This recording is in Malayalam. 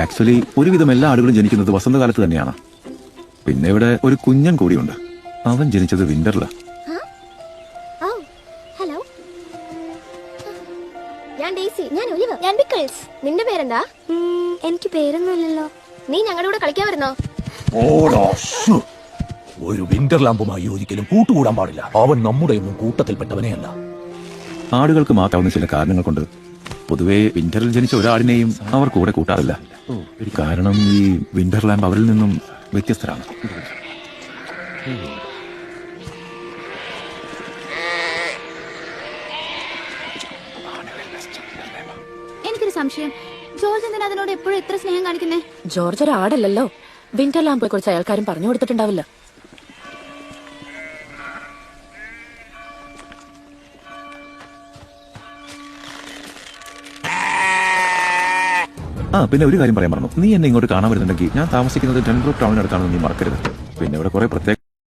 ആക്ച്വലി ഒരുവിധം എല്ലാ ആടുകളും ജനിക്കുന്നത് വസന്തകാലത്ത് തന്നെയാണ്. പിന്നെ ഇവിടെ ഒരു കുഞ്ഞൻ കൂടിയുണ്ട്. അവൻ ജനിച്ചത് വിന്ററിലാ. ഹലോ, ഞാൻ ഡെയ്സി. ഞാൻ ഒലിവർ. ഞാൻ പിക്കിൾസ്. നിന്റെ പേരെന്താ? എനിക്ക് പേരൊന്നുമില്ലല്ലോ. നീ ഞങ്ങളുടെ കൂടെ കളിക്കാൻ വരുന്നോ? ഒരു വിന്റർ ലാമ്പുമായി ഒരിക്കലും കൂട്ടുകൂടാൻ പാടില്ല. അവൻ നമ്മുടെ ഒന്നും കൂട്ടത്തിൽപ്പെട്ടവനെയല്ല. ആടുകൾക്ക് മാറ്റാവുന്ന ചില കാരണങ്ങൾ കൊണ്ട് പൊതുവെ വിന്ററിൽ ജനിച്ച ഒരാടിനെയും അവർ കൂടെ കൂട്ടാറില്ല. കാരണം ഈ വിന്റർ ലാമ്പ് അവരിൽ നിന്നും വ്യത്യസ്തരാണ്. എനിക്കൊരു സംശയം, ജോർജ് എന്തിനാ അതിനോട് എപ്പോഴും ഇത്ര സ്നേഹം കാണിക്കുന്നേ? ജോർജ് ഒരു ആടല്ലല്ലോ. വിന്റർ ലാമ്പിനെ കുറിച്ച് അയാൾക്കാരും പറഞ്ഞു കൊടുത്തിട്ടുണ്ടാവില്ല. പിന്നെ ഒരു കാര്യം പറയാൻ പറഞ്ഞു. നീ എന്നെ ഇങ്ങോട്ട് കാണാൻ വരുന്നുണ്ടെങ്കിൽ ഞാൻ താമസിക്കുന്നത് ഡെൻബ്രൂക്ക് ടൗണിനടുത്താണെന്ന് നീ മറക്കരുത്. പിന്നെ ഇവിടെ കുറെ പ്രത്യേക